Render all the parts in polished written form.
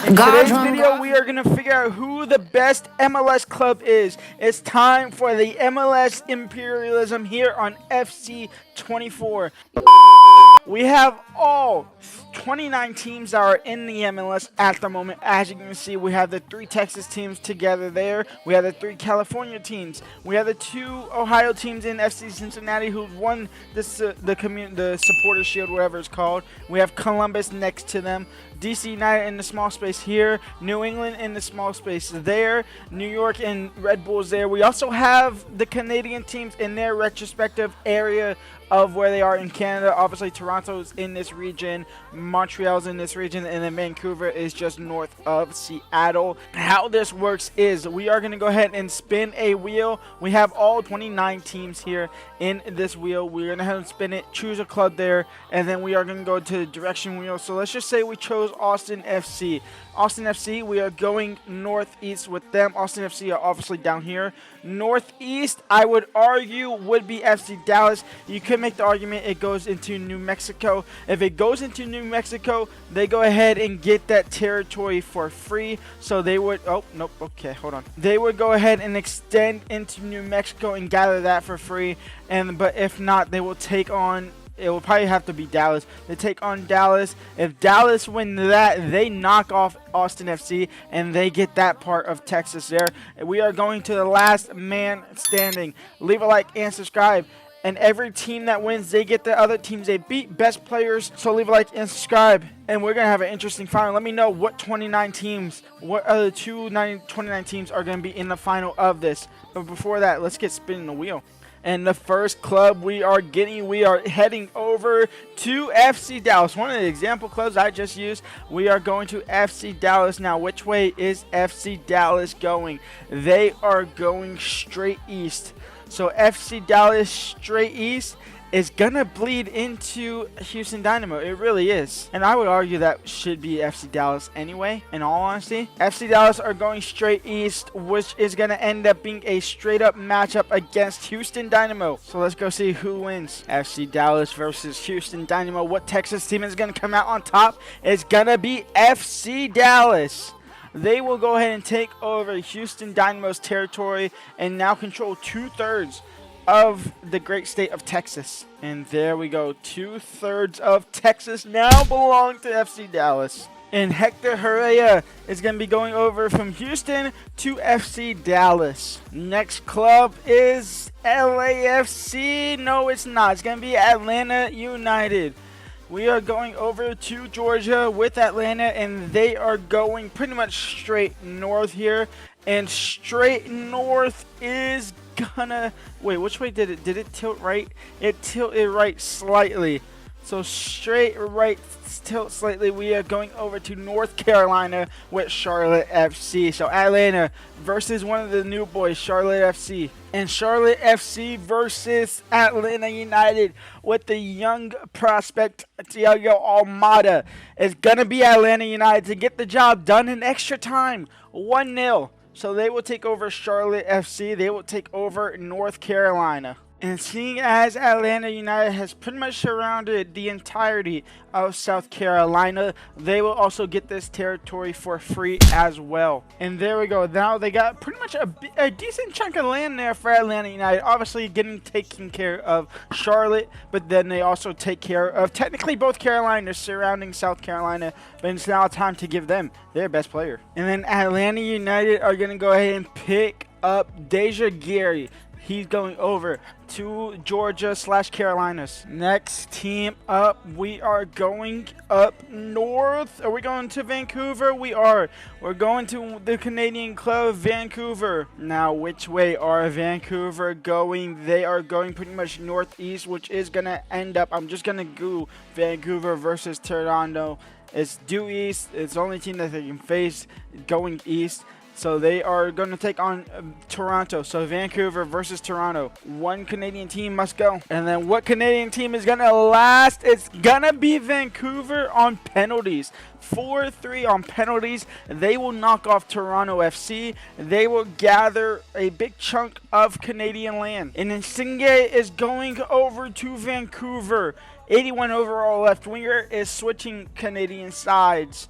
In today's video, we are going to figure out who the best MLS club is. It's time for the MLS Imperialism here on FC 24. We have all 29 teams that are in the MLS at the moment. As you can see, we have the 3 Texas teams together there. We have the 3 California teams. We have the 2 Ohio teams in FC Cincinnati who won the supporter shield, whatever it's called. We have Columbus next to them. DC United in the small space here, New England in the small space there, New York and Red Bulls there. We also have the Canadian teams in their retrospective area of where they are in Canada. Obviously, Toronto's in this region, Montreal's in this region, and then Vancouver is just north of Seattle. How this works is we are going to go ahead and spin a wheel. We have all 29 teams here in this wheel. We're going to have to spin it, choose a club there, and then we are going to go to the direction wheel. So let's just say we chose Austin FC. Austin FC, we are going northeast with them. Austin FC are obviously down here. Northeast, I would argue, would be FC Dallas. You could make the argument it goes into New Mexico. If it goes into New Mexico, they go ahead and get that territory for free. So they would, oh, nope, okay, hold on. They would go ahead and extend into New Mexico and gather that for free. But if not, they will take on, it will probably have to be Dallas. They take on Dallas. If Dallas win that, they knock off Austin FC, and they get that part of Texas there. We are going to the last man standing. Leave a like and subscribe. And every team that wins, they get the other teams they beat. Best players. So leave a like and subscribe. And we're going to have an interesting final. Let me know what 29 teams, what other 29 teams are going to be in the final of this. But before that, let's get spinning the wheel. And the first club we are heading over to FC Dallas. One of the example clubs I just used. We are going to FC Dallas. Now, which way is FC Dallas going? They are going straight east. So FC Dallas straight east is gonna bleed into Houston Dynamo. It really is. And I would argue that should be FC Dallas anyway, in all honesty. FC Dallas are going straight east, which is gonna end up being a straight up matchup against Houston Dynamo. So let's go see who wins. FC Dallas versus Houston Dynamo. What Texas team is gonna come out on top? It's gonna be FC Dallas. They will go ahead and take over Houston Dynamo's territory and now control 2/3 of the great state of Texas. And there we go. 2/3 of Texas now belong to FC Dallas. And Hector Herrera is going to be going over from Houston to FC Dallas. Next club is LAFC. No, it's not. It's going to be Atlanta United. We are going over to Georgia with Atlanta, and they are going pretty much straight north here. And straight north is gonna, wait, which way did it tilt right? It tilted right slightly. So straight right, tilt slightly. We are going over to North Carolina with Charlotte FC. So Atlanta versus one of the new boys, Charlotte FC. And Charlotte FC versus Atlanta United with the young prospect, Thiago Almada. It's going to be Atlanta United to get the job done in extra time. 1-0. So they will take over Charlotte FC. They will take over North Carolina. And seeing as Atlanta United has pretty much surrounded the entirety of South Carolina, they will also get this territory for free as well. And there we go. Now they got pretty much a decent chunk of land there for Atlanta United. Obviously taking care of Charlotte, but then they also take care of technically both Carolinas surrounding South Carolina. But it's now time to give them their best player. And then Atlanta United are going to go ahead and pick up Deja Gary. He's going over to Georgia/Carolinas. Next team up, we are going up north. Are we going to Vancouver? We are. We're going to the Canadian club, Vancouver. Now, which way are Vancouver going? They are going pretty much northeast, which is going to end up, I'm just going to go Vancouver versus Toronto. It's due east. It's the only team that they can face going east. So they are going to take on Toronto. So Vancouver versus Toronto. One Canadian team must go. And then what Canadian team is going to last? It's going to be Vancouver on penalties. 4-3 on penalties. They will knock off Toronto FC. They will gather a big chunk of Canadian land. And Insigne is going over to Vancouver. 81 overall left winger is switching Canadian sides.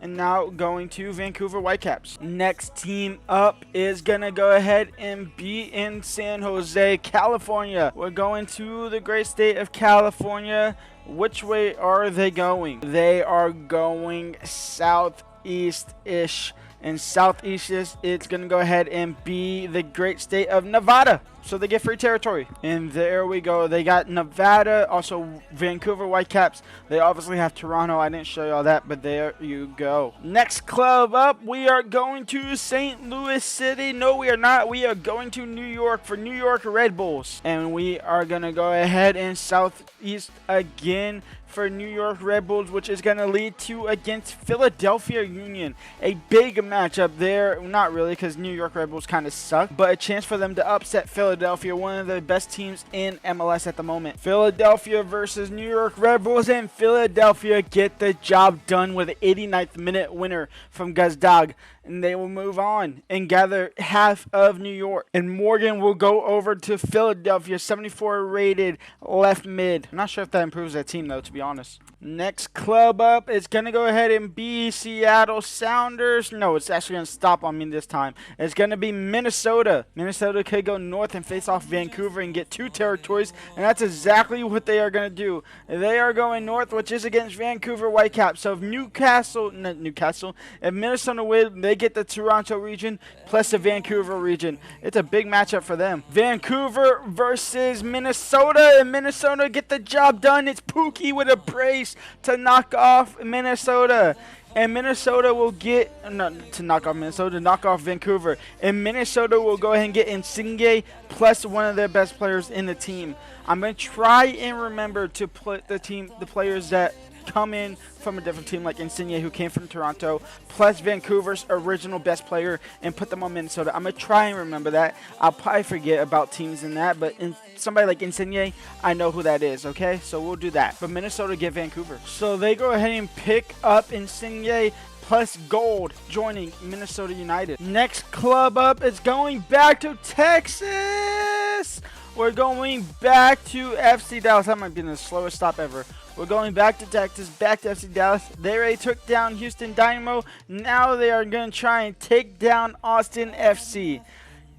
And now going to Vancouver Whitecaps. Next team up is going to go ahead and be in San Jose, California. We're going to the great state of California. Which way are they going? They are going southeast-ish. And southeast, it's going to go ahead and be the great state of Nevada. So they get free territory. And there we go. They got Nevada, also Vancouver Whitecaps. They obviously have Toronto. I didn't show you all that, but there you go. Next club up, we are going to St. Louis City. No, we are not. We are going to New York for New York Red Bulls. And we are going to go ahead and southeast again for New York Red Bulls, which is going to lead to against Philadelphia Union. A big matchup there. Not really, because New York Red Bulls kind of suck, but a chance for them to upset Philadelphia, one of the best teams in MLS at the moment. Philadelphia versus New York Red Bulls, and Philadelphia get the job done with an 89th minute winner from Gazdag. And they will move on and gather half of New York. And Morgan will go over to Philadelphia, 74 rated left mid. I'm not sure if that improves that team, though, to be honest. Next club up is going to go ahead and be Seattle Sounders. No, it's actually going to stop on me this time. It's going to be Minnesota. Minnesota could go north and face off Vancouver and get 2 territories. And that's exactly what they are going to do. They are going north, which is against Vancouver Whitecaps. So if if Minnesota win, they get the Toronto region plus the Vancouver region. It's a big matchup for them. Vancouver versus Minnesota, and Minnesota get the job done. It's Pookie with a brace to knock off Minnesota. And Minnesota will get, knock off Vancouver. And Minnesota will go ahead and get Insigne plus one of their best players in the team. I'm going to try and remember to put the players that come in from a different team, like Insigne, who came from Toronto, plus Vancouver's original best player, and put them on Minnesota. I'm going to try and remember that. I'll probably forget about teams in that, but somebody like Insigne, I know who that is, okay? So we'll do that. But Minnesota get Vancouver. So they go ahead and pick up Insigne plus gold, joining Minnesota United. Next club up is going back to Texas. We're going back to FC Dallas. That might be the slowest stop ever. We're going back to Texas, back to FC Dallas. They already took down Houston Dynamo. Now they are going to try and take down Austin FC.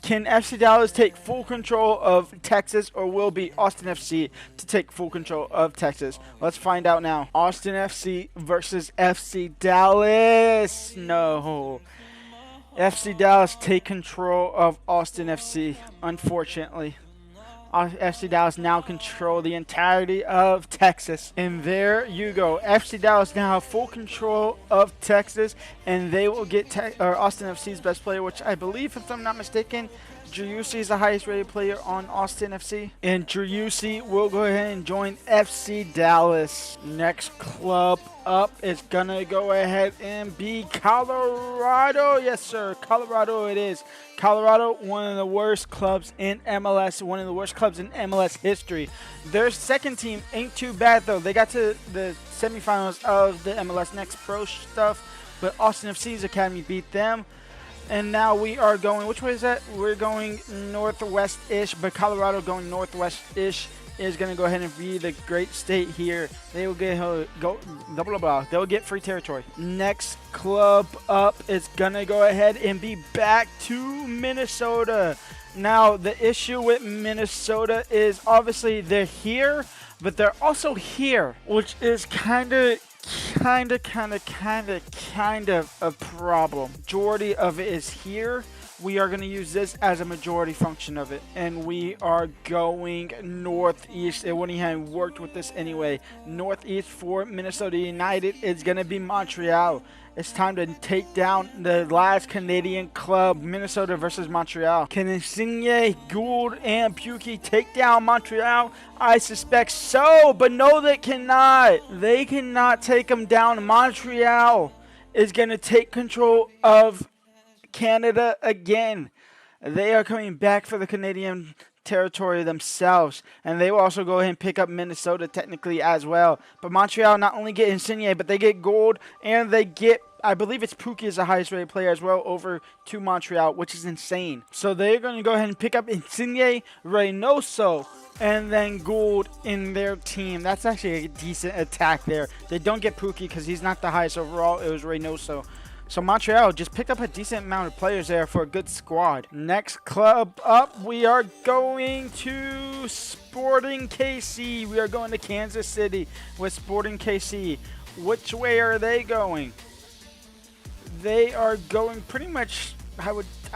Can FC Dallas take full control of Texas, or will be Austin FC to take full control of Texas? Let's find out now. Austin FC versus FC Dallas. No. FC Dallas take control of Austin FC, unfortunately. FC Dallas now control the entirety of Texas. And there you go. FC Dallas now have full control of Texas, and they will get Austin FC's best player, which I believe, if I'm not mistaken, Driussi is the highest rated player on Austin FC. And Driussi will go ahead and join FC Dallas. Next club up is gonna go ahead and be Colorado. Yes, sir. Colorado it is. Colorado, one of the worst clubs in MLS, one of the worst clubs in MLS history. Their second team ain't too bad, though. They got to the semifinals of the MLS Next Pro stuff, but Austin FC's academy beat them. And now we are going, which way is that? We're going northwest-ish, but Colorado going northwest-ish is going to go ahead and be the great state here. They will get they'll get free territory. Next club up is going to go ahead and be back to Minnesota. Now, the issue with Minnesota is obviously they're here, but they're also here, which is kind of a problem. Majority of it is here. We are going to use this as a majority function of it, and we are going northeast. It wouldn't have worked with this anyway. Northeast for Minnesota United is going to be Montreal. It's time to take down the last Canadian club, Minnesota versus Montreal. Can Insigne, Gould, and Pukki take down Montreal? I suspect so, but no, they cannot. They cannot take them down. Montreal is going to take control of Canada again. They are coming back for the Canadian territory themselves, and they will also go ahead and pick up Minnesota technically as well. But Montreal not only get Insigne, but they get gold, and they get, I believe it's Pukki is the highest rated player as well, over to Montreal, which is insane. So they're going to go ahead and pick up Insigne, Reynoso, and then Gould in their team. That's actually a decent attack there. They don't get Pukki because he's not the highest overall. It was Reynoso. So Montreal just picked up a decent amount of players there for a good squad. Next club up, we are going to Sporting KC. We are going to Kansas City with Sporting KC. Which way are they going? They are going pretty much, I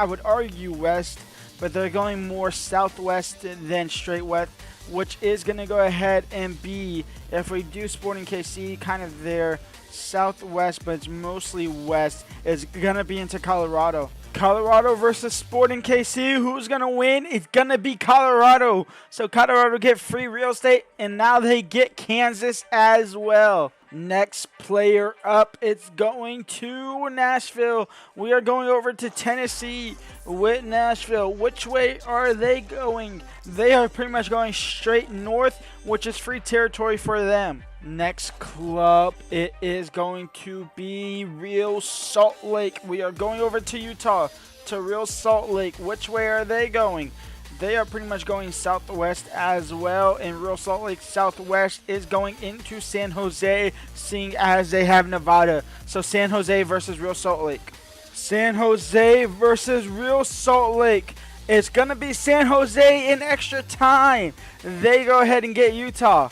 would argue west, but they're going more southwest than straight west, which is going to go ahead and be, if we do Sporting KC, kind of their southwest, but it's mostly west, is going to be into Colorado. Colorado versus Sporting KC. Who's going to win? It's going to be Colorado. So Colorado get free real estate, and now they get Kansas as well. Next player up, it's going to Nashville. We are going over to Tennessee with Nashville. Which way are they going? They are pretty much going straight north, which is free territory for them. Next club, it is going to be Real Salt Lake. We are going over to Utah, to Real Salt Lake. Which way are they going? They are pretty much going southwest as well, and Real Salt Lake southwest is going into San Jose, seeing as they have Nevada. So San Jose versus Real Salt Lake. San Jose versus Real Salt Lake. It's going to be San Jose in extra time. They go ahead and get Utah.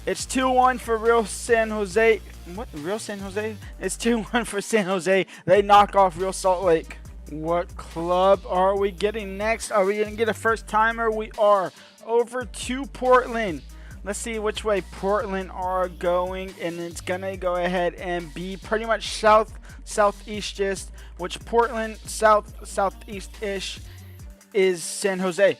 It's 2-1 for Real San Jose. What? Real San Jose? It's 2-1 for San Jose. They knock off Real Salt Lake. What club are we getting next? Are we going to get a first timer? We are over to Portland. Let's see which way Portland are going, and it's going to go ahead and be pretty much southeast just, which Portland southeast-ish is San Jose.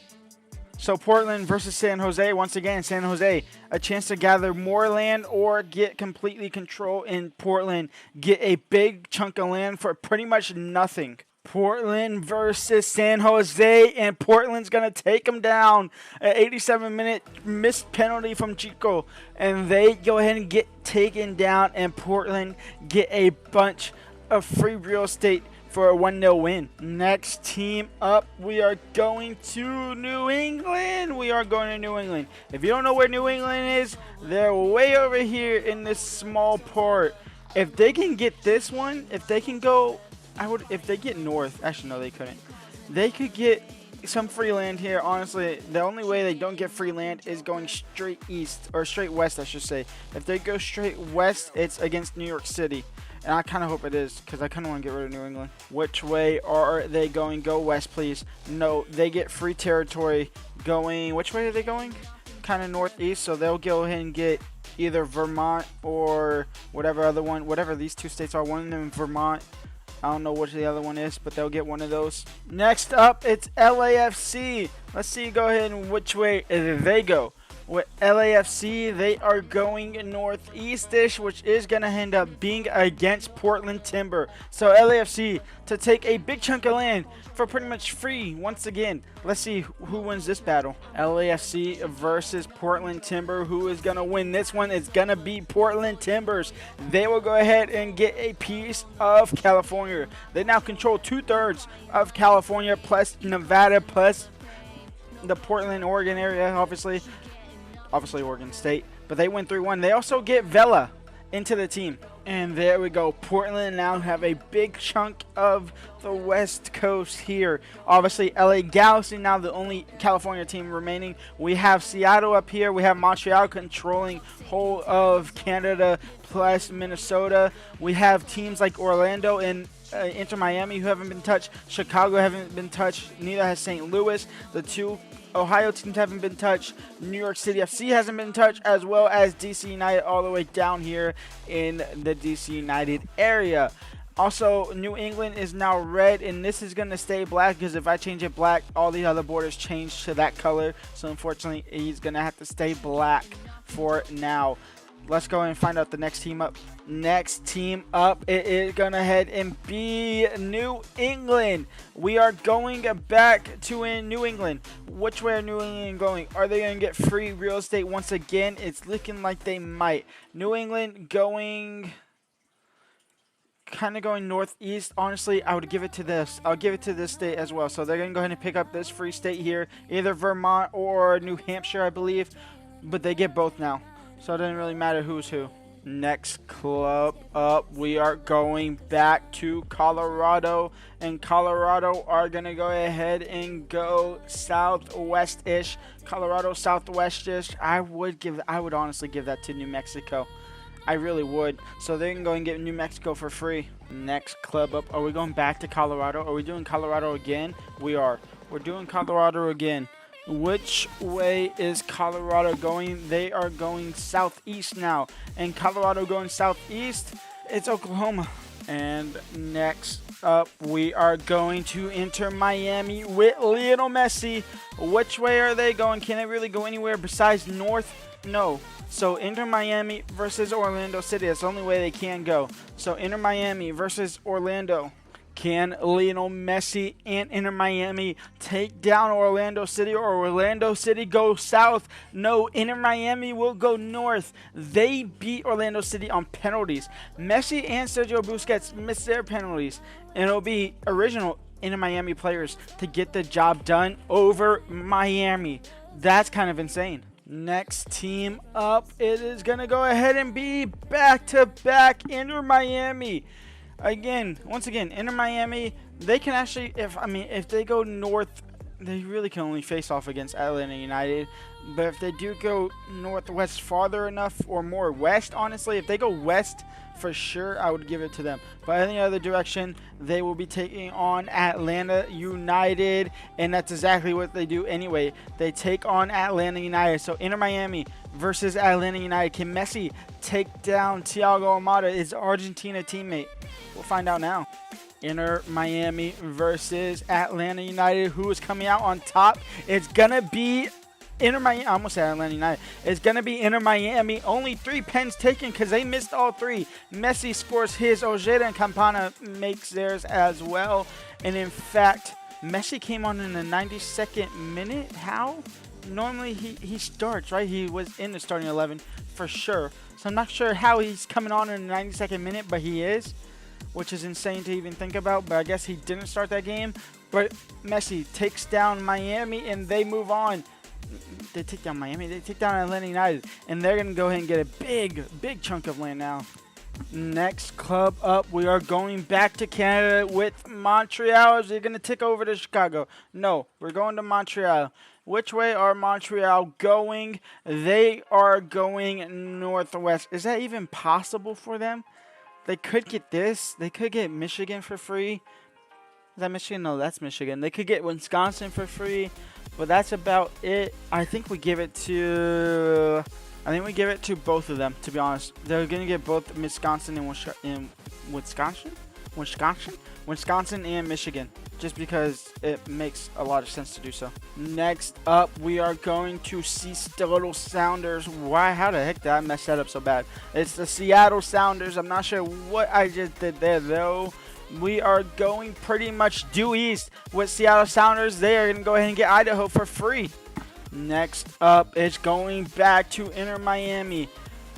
So Portland versus San Jose. Once again, San Jose, a chance to gather more land or get completely control in Portland. Get a big chunk of land for pretty much nothing. Portland versus San Jose, and Portland's going to take them down. An 87-minute missed penalty from Chico, and they go ahead and get taken down, and Portland get a bunch of free real estate for a 1-0 win. Next team up, we are going to New England. We are going to New England. If you don't know where New England is, they're way over here in this small part. If they can get this one, if they can go, if they get north, actually no, they couldn't. They could get some free land here. Honestly, the only way they don't get free land is going straight east, or straight west, I should say. If they go straight west, it's against New York City. And I kind of hope it is, because I kind of want to get rid of New England. Which way are they going? Go west, please. No, they get free territory going. Which way are they going? Kind of northeast, so they'll go ahead and get either Vermont or whatever other one, whatever these two states are. One of them in Vermont. I don't know which the other one is, but they'll get one of those. Next up, it's LAFC. Let's see, go ahead and which way they go. With LAFC, they are going northeast-ish, which is going to end up being against Portland Timber. So LAFC to take a big chunk of land for pretty much free once again. Let's see who wins this battle. LAFC versus Portland Timber. Who is going to win this one? It's going to be Portland Timbers. They will go ahead and get a piece of California. They now control 2/3 of California, plus Nevada, plus the Portland, Oregon area, obviously Oregon State, but they win 3-1. They also get Vela into the team, and there we go. Portland now have a big chunk of the West Coast here. Obviously, LA Galaxy now the only California team remaining. We have Seattle up here. We have Montreal controlling whole of Canada plus Minnesota. We have teams like Orlando and Inter Miami who haven't been touched. Chicago haven't been touched. Neither has St. Louis. The two Ohio teams haven't been touched. New York City FC hasn't been touched, as well as DC United all the way down here in the DC United area. Also, New England is now red, and this is going to stay black because if I change it black, all the other borders change to that color. So unfortunately, he's going to have to stay black for now. let's go and find out the next team up. Next team up, it is gonna head and be New England. We are going back to New England. Which way are New England going? Are they gonna get free real estate once again? It's looking like they might. New England going kind of going northeast. Honestly, I would give it to this. I'll give it to this state as well. So they're gonna go ahead and pick up this free state here, either Vermont or New Hampshire, I believe, but they get both now, so it doesn't really matter who's who. Next club up, we are going back to Colorado, and Colorado are gonna go ahead and go southwest-ish. Colorado southwest-ish. I would honestly give that to New Mexico. I really would. So they can go and get New Mexico for free. Next club up, are we going back to Colorado? Are we doing Colorado again? We are. We're doing Colorado again. Which way is Colorado going? They are going southeast now. And Colorado going southeast, it's Oklahoma. And next up, we are going to enter Miami with Lionel Messi. Which way are they going? Can they really go anywhere besides north? No. So enter Miami versus Orlando City. That's the only way they can go. So enter Miami versus Orlando. Can Lionel Messi and Inter Miami take down Orlando City, or Orlando City go south? No, Inter Miami will go north. They beat Orlando City on penalties. Messi and Sergio Busquets missed their penalties, and it'll be original Inter Miami players to get the job done over Miami. That's kind of insane. Next team up, it is going to go ahead and be back-to-back Inter Miami. Once again, Inter Miami, they can actually, if they go north, they really can only face off against Atlanta United. But if they do go northwest farther enough, or more west, honestly, if they go west, for sure, I would give it to them. But any other direction, they will be taking on Atlanta United, and that's exactly what they do anyway. They take on Atlanta United. So Inter Miami versus Atlanta United. Can Messi take down Thiago Almada, his Argentina teammate? We'll find out now. Inter Miami versus Atlanta United. Who is coming out on top? It's gonna be Inter Miami. I almost said Atlanta United. It's gonna be Inter Miami. Only 3 pens taken because they missed all 3. Messi scores his. Ojeda and Campana makes theirs as well. And in fact, Messi came on in the 92nd minute. How? Normally he starts, right? He was in the starting 11 for sure. So I'm not sure how he's coming on in the 92nd minute, but he is, which is insane to even think about. But I guess he didn't start that game. But Messi takes down Miami, and they move on. They take down Miami. They take down Atlanta United, and they're going to go ahead and get a big chunk of land now. Next club up, we are going back to Canada with Montreal. Is it going to tick over to Chicago? No, we're going to Montreal. Which way are Montreal going? They are going northwest. Is that even possible for them? They could get this. They could get Michigan for free. Is that Michigan? No, that's Michigan. They could get Wisconsin for free. But that's about it. I think we give it to both of them, to be honest. They're going to get both Wisconsin and Wisconsin and Michigan, just because it makes a lot of sense to do so. Next up, we are going to Seattle Sounders. Why? How the heck did I mess that up so bad? It's the Seattle Sounders. I'm not sure what I just did there, though. We are going pretty much due east with Seattle Sounders. They are going to go ahead and get Idaho for free. Next up, it's going back to Inter Miami.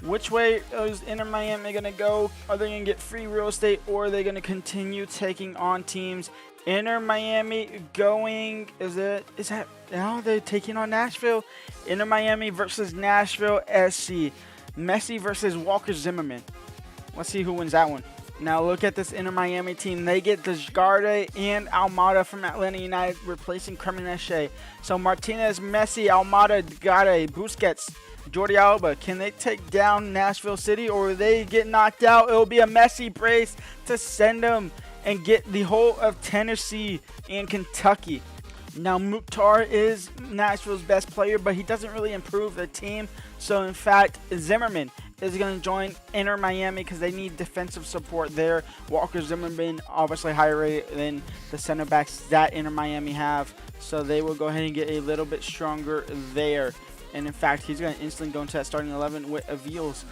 Which way is Inter Miami going to go? Are they going to get free real estate, or are they going to continue taking on teams? Inter Miami going, they're taking on Nashville. Inter Miami versus Nashville SC. Messi versus Walker Zimmerman. Let's see who wins that one. Now look at this Inter Miami team. They get Desjardins and Almada from Atlanta United, replacing Cremonese. So Martinez, Messi, Almada, Desjardins, Busquets, Jordi Alba. Can they take down Nashville City, or will they get knocked out? It will be a Messi brace to send them and get the whole of Tennessee and Kentucky. Now Mukhtar is Nashville's best player, but he doesn't really improve the team. So in fact, Zimmerman is going to join Inter Miami because they need defensive support there. Walker Zimmerman, obviously higher rated than the center backs that Inter Miami have. So they will go ahead and get a little bit stronger there. And in fact, he's going to instantly go into that starting 11 with Aviles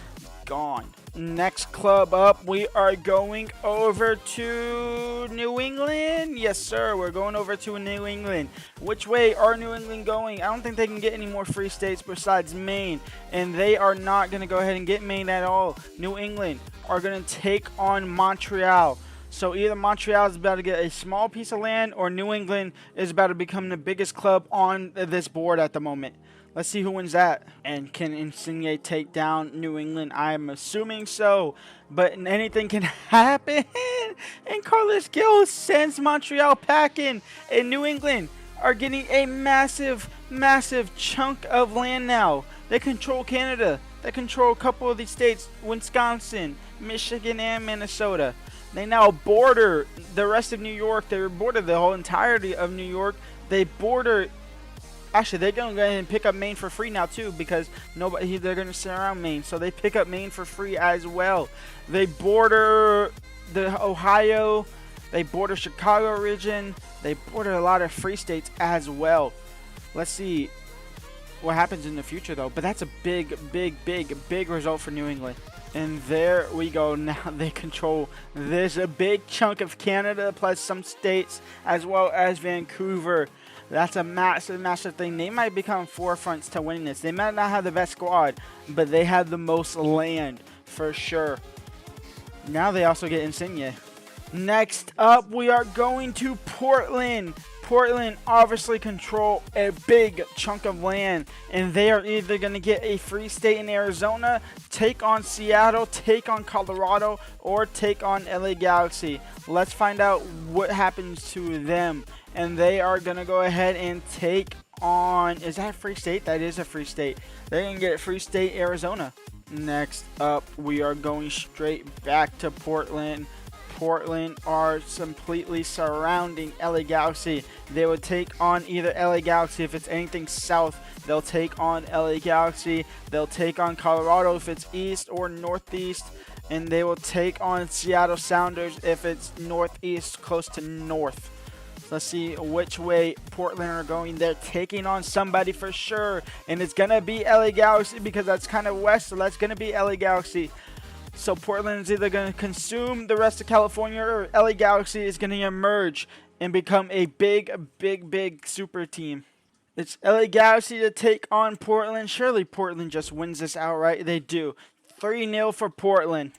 gone. Next club up, we are going over to New England. Yes, sir. We're going over to New England. Which way are New England going? I don't think they can get any more free states besides Maine. And they are not going to go ahead and get Maine at all. New England are going to take on Montreal. So either Montreal is about to get a small piece of land, or New England is about to become the biggest club on this board at the moment. Let's see who wins that. And can Insigne take down New England? I'm assuming so. But anything can happen. And Carlos Gil sends Montreal packing. And New England are getting a massive, massive chunk of land now. They control Canada. They control a couple of these states. Wisconsin, Michigan, and Minnesota. They now border the rest of New York. They border the whole entirety of New York. They border... Actually, they're going to go ahead and pick up Maine for free now, too, because they're going to surround Maine. So they pick up Maine for free as well. They border the Ohio. They border Chicago region. They border a lot of free states as well. Let's see what happens in the future, though. But that's a big, big, big, big result for New England. And there we go. Now they control this a big chunk of Canada, plus some states, as well as Vancouver. That's a massive, massive thing. They might become forefronts to winning this. They might not have the best squad, but they have the most land for sure. Now they also get Insigne. Next up, we are going to Portland. Portland obviously control a big chunk of land, and they are either going to get a free state in Arizona, take on Seattle, take on Colorado, or take on LA Galaxy. Let's find out what happens to them. And they are going to go ahead and take on... Is that a free state? That is a free state. They're going to get a free state, Arizona. Next up, we are going straight back to Portland. Portland are completely surrounding LA Galaxy. They would take on either LA Galaxy if it's anything south. They'll take on LA Galaxy. They'll take on Colorado if it's east or northeast. And they will take on Seattle Sounders if it's northeast, close to north. Let's see which way Portland are going. They're taking on somebody for sure. And it's going to be LA Galaxy because that's kind of west. So that's going to be LA Galaxy. So Portland is either going to consume the rest of California, or LA Galaxy is going to emerge and become a big, big, big super team. It's LA Galaxy to take on Portland. Surely Portland just wins this outright. They do. 3-0 for Portland.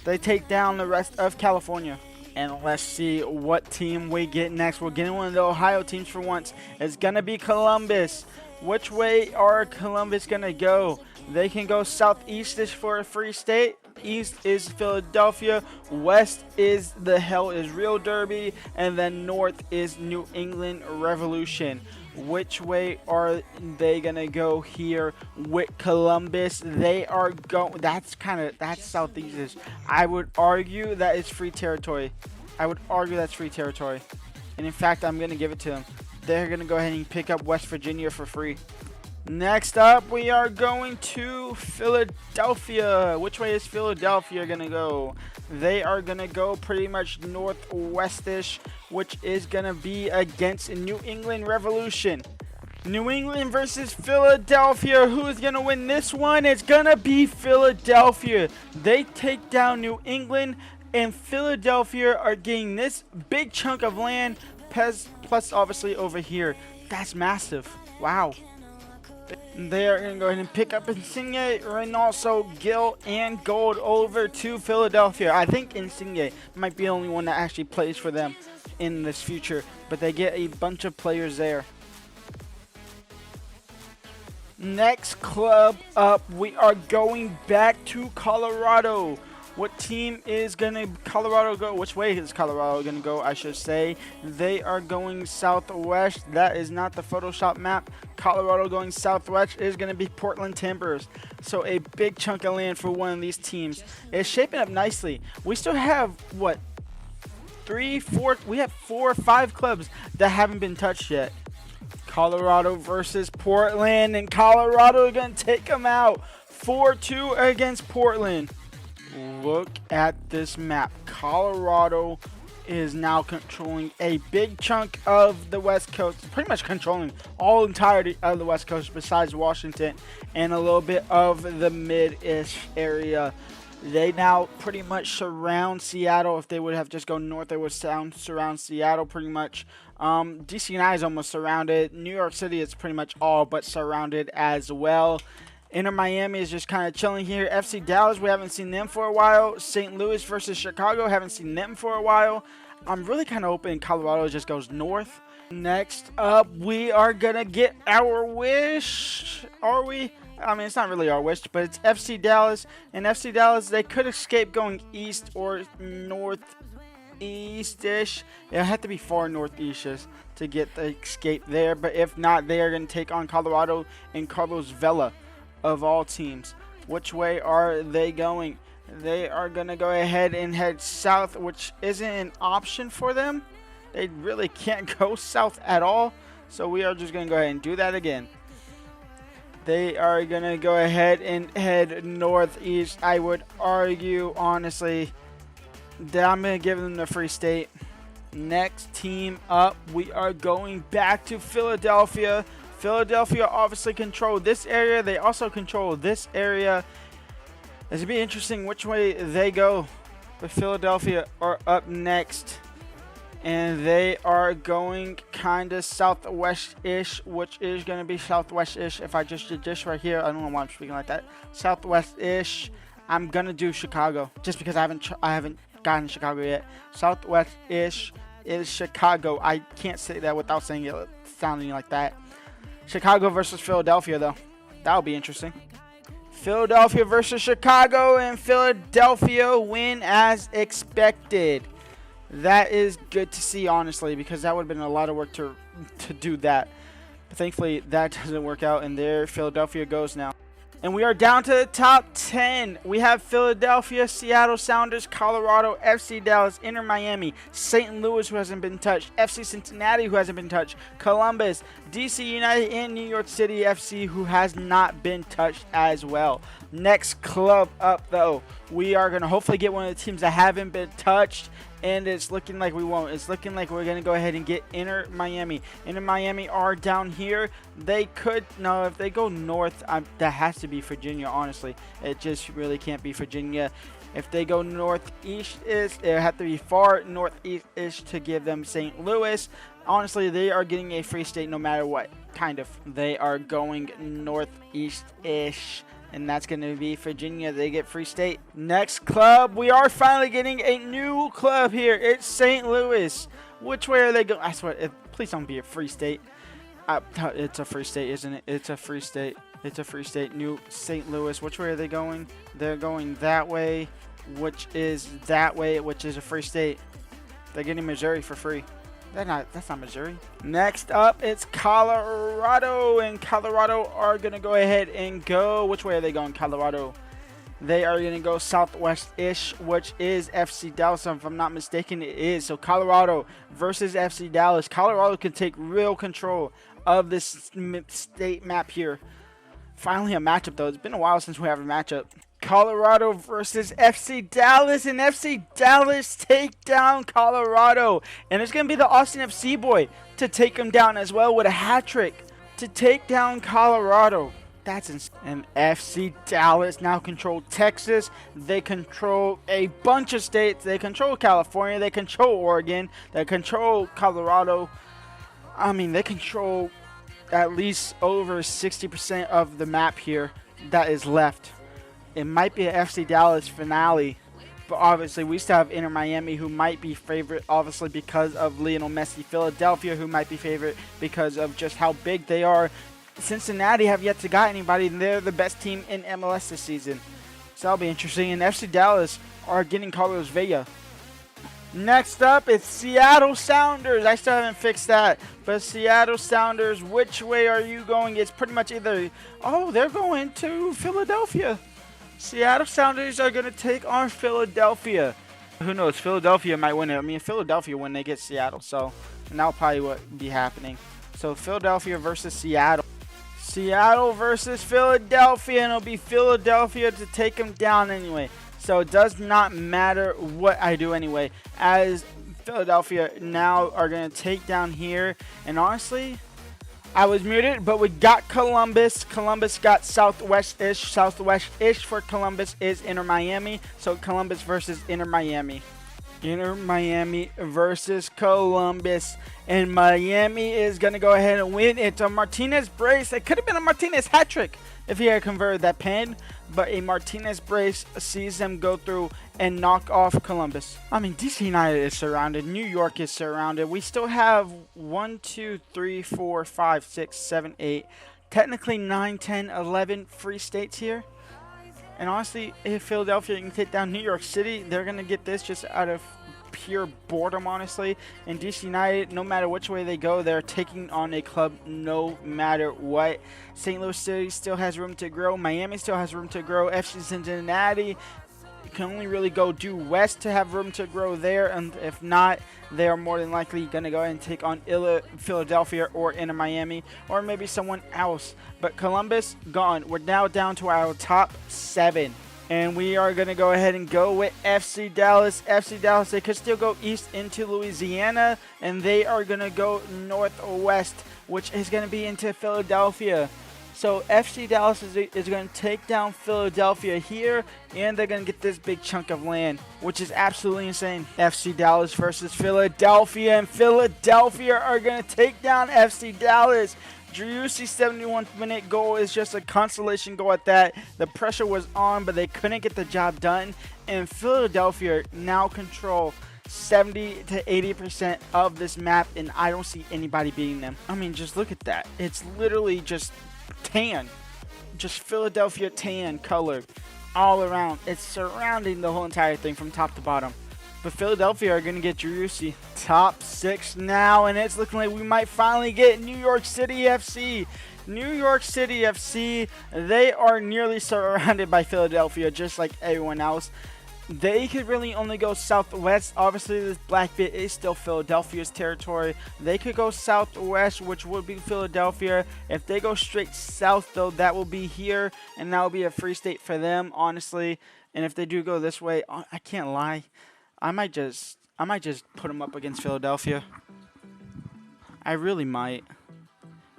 They take down the rest of California. And let's see what team we get next. We're getting one of the Ohio teams for once. It's going to be Columbus. Which way are Columbus going to go? They can go southeast-ish for a free state. East is Philadelphia. West is the Hell is Real Derby. And then north is New England Revolution. Which way are they going to go here with Columbus? They are going... That's southeast-ish. I would argue that it's free territory. I would argue that's free territory. And in fact, I'm going to give it to them. They're going to go ahead and pick up West Virginia for free. Next up, we are going to Philadelphia. Which way is Philadelphia going to go? They are going to go pretty much northwest-ish, which is going to be against New England Revolution. New England versus Philadelphia. Who is going to win this one? It's going to be Philadelphia. They take down New England, and Philadelphia are getting this big chunk of land, plus obviously over here. That's massive. Wow. They are going to go ahead and pick up Insigne, and also Gil and Gold over to Philadelphia. I think Insigne might be the only one that actually plays for them in this future, but they get a bunch of players there. Next club up, we are going back to Colorado. What team is going to Colorado go? Which way is Colorado going to go, I should say? They are going southwest. That is not the Photoshop map. Colorado going southwest is going to be Portland Timbers. So a big chunk of land for one of these teams. It's shaping up nicely. We still have, what, 3, 4? We have 4 or 5 clubs that haven't been touched yet. Colorado versus Portland. And Colorado are going to take them out. 4-2 against Portland. Look at this map. Colorado is now controlling a big chunk of the West Coast, pretty much controlling all entirety of the West Coast besides Washington and a little bit of the mid-ish area. They now pretty much surround Seattle. If they would have just gone north, they would surround Seattle pretty much. DC United is almost surrounded. New York City is pretty much all but surrounded as well. Inter Miami is just kind of chilling here. FC Dallas, we haven't seen them for a while. St. Louis versus Chicago, haven't seen them for a while. I'm really kind of hoping Colorado just goes north. Next up, we are going to get our wish. Are we? I mean, it's not really our wish, but it's FC Dallas. And FC Dallas, they could escape going east or northeast-ish. It'll have to be far northeast to get the escape there. But if not, they are going to take on Colorado and Carlos Vela. Of all teams, which way are they going? They are going to go ahead and head south, which isn't an option for them. They really can't go south at all, so we are just going to go ahead and do that again. They are going to go ahead and head northeast. I would argue, honestly, that I'm going to give them the Free State. Next team up, we are going back to Philadelphia. Philadelphia obviously control this area. They also control this area. It's going to be interesting which way they go. But Philadelphia are up next. And they are going kind of southwest-ish, which is going to be southwest-ish. If I just did this right here, I don't know why I'm speaking like that. Southwest-ish. I'm going to do Chicago just because I haven't gotten Chicago yet. Southwest-ish is Chicago. I can't say that without saying it sounding like that. Chicago versus Philadelphia, though. That'll be interesting. Philadelphia versus Chicago, and Philadelphia win as expected. That is good to see, honestly, because that would have been a lot of work to do that. But thankfully, that doesn't work out, and there Philadelphia goes now. And we are down to the top 10. We have Philadelphia, Seattle Sounders, Colorado, FC Dallas, Inter Miami, St. Louis, who hasn't been touched, FC Cincinnati, who hasn't been touched, Columbus, DC United, and New York City FC, who has not been touched as well. Next club up, though, we are going to hopefully get one of the teams that haven't been touched. And it's looking like we won't. It's looking like we're going to go ahead and get Inter Miami. Inter Miami are down here. They could, no, if they go north, that has to be Virginia, honestly. It just really can't be Virginia. If they go northeast, it have to be far northeast-ish to give them St. Louis. Honestly, they are getting a free state no matter what, kind of. They are going northeast-ish. And that's going to be Virginia. They get free state. Next club, we are finally getting a new club here. It's St. Louis. Which way are they going? I swear, please don't be a free state. It's a free state, isn't it? It's a free state. It's a free state. New St. Louis. Which way are they going? They're going that way, which is that way, which is a free state. They're getting Missouri for free. That's not Missouri. Next up, it's Colorado, and Colorado are going to go ahead and go. Which way are they going, Colorado? They are going to go southwest-ish, which is FC Dallas, if I'm not mistaken, it is. So Colorado versus FC Dallas. Colorado can take real control of this state map here. Finally a matchup, though. It's been a while since we have a matchup. Colorado versus FC Dallas, and FC Dallas take down Colorado. And it's going to be the Austin FC boy to take him down as well with a hat trick to take down Colorado. That's insane. And FC Dallas now control Texas. They control a bunch of states. They control California. They control Oregon. They control Colorado. I mean, they control at least over 60% of the map here that is left. It might be an FC Dallas finale, but obviously we still have Inter Miami, who might be favorite, obviously because of Lionel Messi. Philadelphia, who might be favorite because of just how big they are. Cincinnati have yet to got anybody, and they're the best team in MLS this season. So that'll be interesting. And FC Dallas are getting Carlos Vela. Next up, it's Seattle Sounders. I still haven't fixed that. But Seattle Sounders, which way are you going? It's pretty much either, oh, they're going to Philadelphia. Seattle Sounders are going to take on Philadelphia. Who knows? Philadelphia might win it. I mean, Philadelphia win, they get Seattle. So, and that'll probably what be happening. So, Philadelphia versus Seattle. Seattle versus Philadelphia, and it'll be Philadelphia to take them down anyway. So, it does not matter what I do anyway, as Philadelphia now are going to take down here. And honestly, I was muted, but we got Columbus. Columbus got Southwest-ish. Southwest-ish for Columbus is Inter Miami. So Columbus versus Inter Miami. Inter Miami versus Columbus. And Miami is going to go ahead and win. It's a Martinez brace. It could have been a Martinez hat trick if he had converted that pen. But a Martinez brace sees them go through and knock off Columbus. I mean, DC United is surrounded. New York is surrounded. We still have 1, 2, 3, 4, 5, 6, 7, 8. Technically 9, 10, 11 free states here. And honestly, if Philadelphia can take down New York City, they're going to get this just out of pure boredom, honestly. And DC United, no matter which way they go, they're taking on a club no matter what. St. Louis City still has room to grow. Miami still has room to grow. FC Cincinnati can only really go due west to have room to grow there. And if not, they are more than likely going to go ahead and take on Philadelphia or Inter Miami or maybe someone else. But Columbus, gone. We're now down to our top 7. And we are going to go ahead and go with FC Dallas. FC Dallas, they could still go east into Louisiana. And they are going to go northwest, which is going to be into Philadelphia. So FC Dallas is going to take down Philadelphia here. And they're going to get this big chunk of land, which is absolutely insane. FC Dallas versus Philadelphia. And Philadelphia are going to take down FC Dallas. Driussi's 71th minute goal is just a consolation goal at that. The pressure was on, but they couldn't get the job done. And Philadelphia now control 70 to 80% of this map, and I don't see anybody beating them. I mean, just look at that. It's literally just tan. Just Philadelphia tan color all around. It's surrounding the whole entire thing from top to bottom. But Philadelphia are going to get Driussi. Top 6 now, and it's looking like we might finally get New York City FC. New York City FC, they are nearly surrounded by Philadelphia, just like everyone else. They could really only go southwest. Obviously, this black bit is still Philadelphia's territory. They could go southwest, which would be Philadelphia. If they go straight south, though, that will be here, and that will be a free state for them, honestly. And if they do go this way, I can't lie. I might just put them up against Philadelphia. I really might.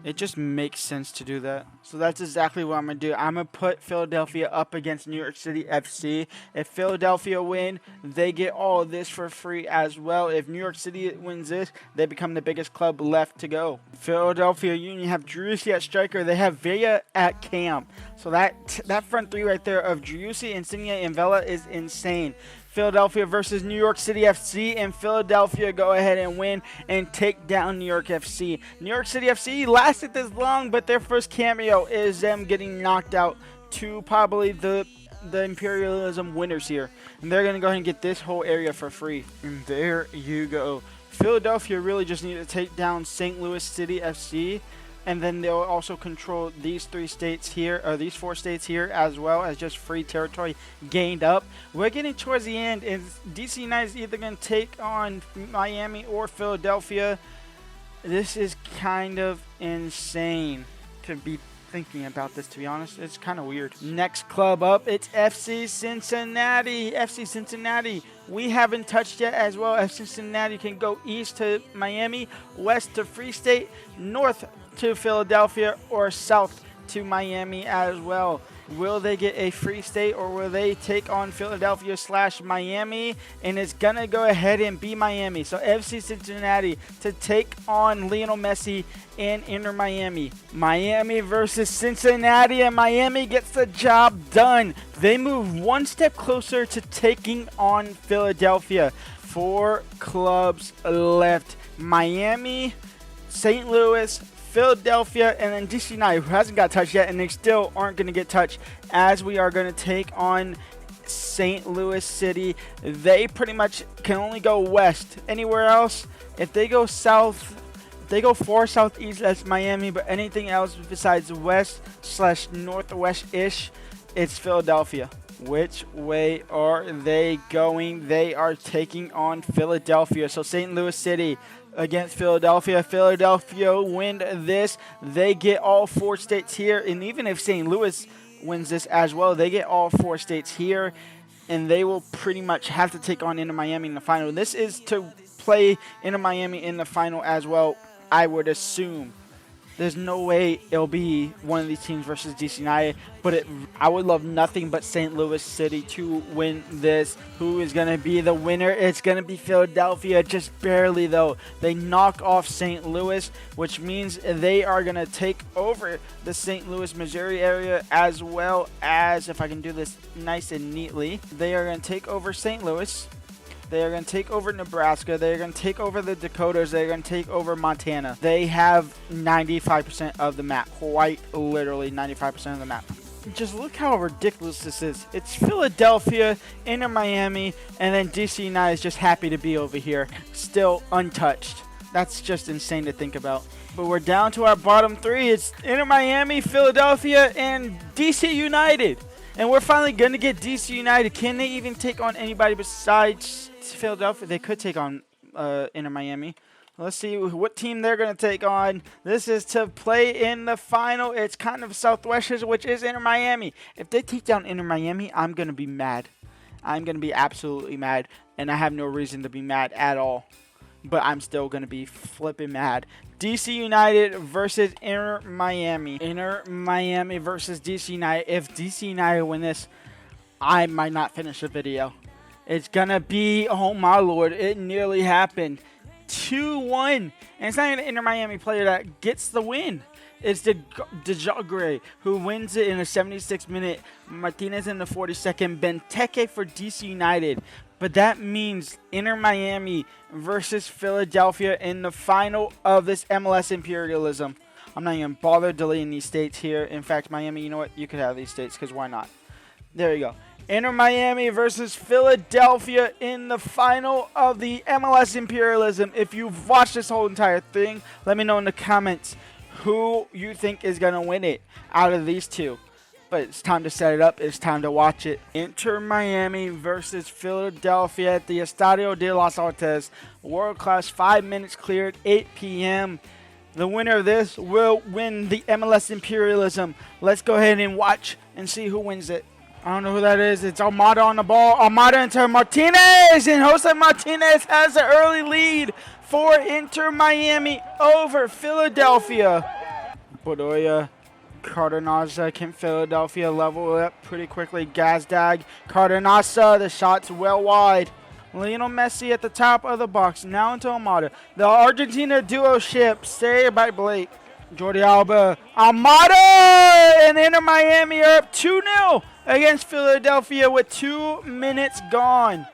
It just makes sense to do that. So that's exactly what I'm going to do. I'm going to put Philadelphia up against New York City FC. If Philadelphia win, they get all of this for free as well. If New York City wins this, they become the biggest club left to go. Philadelphia Union have Driussi at striker. They have Villa at cam. So that front three right there of Driussi, Insigne, and Villa is insane. Philadelphia versus New York City FC, and Philadelphia go ahead and win and take down New York FC. New York City FC lasted this long, but their first cameo is them getting knocked out to probably the Imperialism winners here. And they're going to go ahead and get this whole area for free. And there you go. Philadelphia really just need to take down St. Louis City FC. And then they'll also control these 3 states here, or these 4 states here, as well as just free territory gained up. We're getting towards the end, and DC United is either going to take on Miami or Philadelphia. This is kind of insane to be thinking about this, to be honest. It's kind of weird. Next club up, it's FC Cincinnati. FC Cincinnati, we haven't touched yet as well. FC Cincinnati can go east to Miami, west to Free State, north to Philadelphia, or south to Miami as well. Will they get a free state, or will they take on Philadelphia / Miami? And it's gonna go ahead and be Miami. So FC Cincinnati to take on Lionel Messi and Inter Miami. Miami versus Cincinnati, and Miami gets the job done. They move one step closer to taking on Philadelphia. 4 clubs left: Miami, St. Louis, Philadelphia, and then DC United, who hasn't got touched yet, and they still aren't going to get touched, as we are going to take on St. Louis City. They pretty much can only go west. Anywhere else, if they go south, if they go far southeast, that's Miami, but anything else besides west / northwest-ish, it's Philadelphia. Which way are they going? They are taking on Philadelphia. So St. Louis City against Philadelphia. Philadelphia win this. They get all 4 states here. And even if St. Louis wins this as well, they get all 4 states here. And they will pretty much have to take on Inter Miami in the final. This is to play Inter Miami in the final as well, I would assume. There's no way it'll be one of these teams versus DC United, but I would love nothing but St. Louis City to win this. Who is going to be the winner? It's going to be Philadelphia, just barely though. They knock off St. Louis, which means they are going to take over the St. Louis, Missouri area, as well as, if I can do this nice and neatly, they are going to take over St. Louis. They are going to take over Nebraska. They're going to take over the Dakotas. They're going to take over Montana. They have 95% of the map. Quite literally 95% of the map. Just look how ridiculous this is. It's Philadelphia, Inter Miami, and then DC United is just happy to be over here. Still untouched. That's just insane to think about. But we're down to our bottom three. It's Inter Miami, Philadelphia, and DC United. And we're finally going to get DC United. Can they even take on anybody besides Philadelphia? They could take on Inter Miami. Let's see what team they're going to take on. This is to play in the final. It's kind of Southwestern, which is Inter Miami. If they take down Inter Miami, I'm going to be mad. I'm going to be absolutely mad. And I have no reason to be mad at all. But I'm still going to be flipping mad. DC United versus Inter Miami. Inter Miami versus DC United. If DC United win this, I might not finish the video. It's going to be, oh my lord, it nearly happened. 2-1. And it's not even an Inter Miami player that gets the win. It's the DeJagre who wins it in the 76th minute. Martinez in the 42nd. Benteke for DC United. But that means Inter Miami versus Philadelphia in the final of this MLS Imperialism. I'm not even bothered deleting these states here. In fact, Miami, you know what? You could have these states because why not? There you go. Inter Miami versus Philadelphia in the final of the MLS Imperialism. If you've watched this whole entire thing, let me know in the comments who you think is going to win it out of these two. But it's time to set it up. It's time to watch it. Inter Miami versus Philadelphia at the Estadio de las Artes. World class, 5 minutes cleared, 8 p.m. The winner of this will win the MLS Imperialism. Let's go ahead and watch and see who wins it. I don't know who that is. It's Almada on the ball. Almada into Martinez. And Jose Martinez has an early lead for Inter Miami over Philadelphia. Bedoya. Cardenaza, can Philadelphia level it up pretty quickly? Gazdag, Cardenaza, the shot's well wide. Lionel Messi at the top of the box, now into Almada. The Argentina duo ship, saved by Blake. Jordi Alba, Almada, and Inter Miami are up 2-0 against Philadelphia with 2 minutes gone.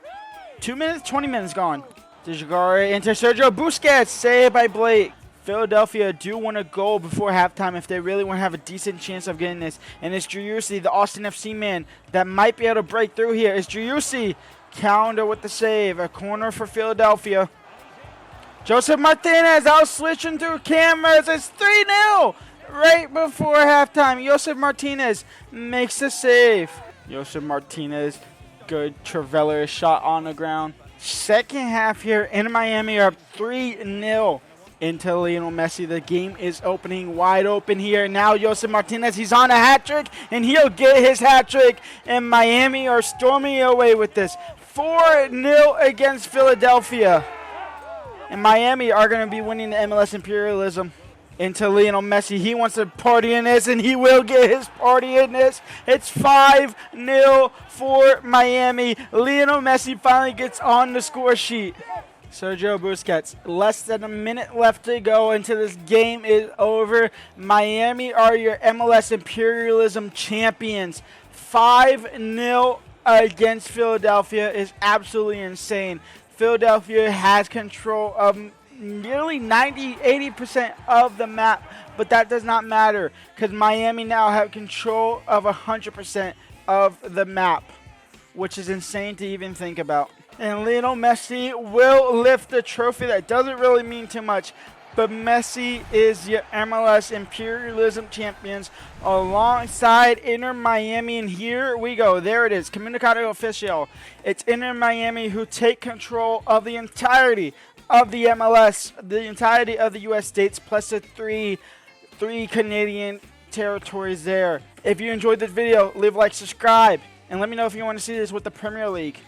2 minutes, 20 minutes gone. DeJagare into Sergio Busquets, saved by Blake. Philadelphia do want a goal before halftime if they really want to have a decent chance of getting this. And it's Driussi, the Austin FC man, that might be able to break through here. It's Driussi. Counter with the save. A corner for Philadelphia. Joseph Martinez out switching through cameras. It's 3-0 right before halftime. Joseph Martinez makes the save. Joseph Martinez, good Traveller shot on the ground. Second half here in Miami are up 3-0. Into Lionel Messi. The game is opening wide open here. Now Josef Martinez, he's on a hat trick, and he'll get his hat trick. And Miami are storming away with this. 4-0 against Philadelphia. And Miami are going to be winning the MLS Imperialism. Into Lionel Messi. He wants to party in this, and he will get his party in this. It's 5-0 for Miami. Lionel Messi finally gets on the score sheet. Sergio Busquets, less than a minute left to go until this game is over. Miami are your MLS Imperialism champions. 5-0 against Philadelphia is absolutely insane. Philadelphia has control of nearly 90-80% of the map, but that does not matter because Miami now have control of 100% of the map, which is insane to even think about. And Lionel Messi will lift the trophy. That doesn't really mean too much, but Messi is your MLS Imperialism champions alongside Inter Miami. And here we go. There it is. Comunicado Oficial. It's Inter Miami who take control of the entirety of the MLS, the entirety of the U.S. states, plus the three Canadian territories there. If you enjoyed this video, leave a like, subscribe, and let me know if you want to see this with the Premier League.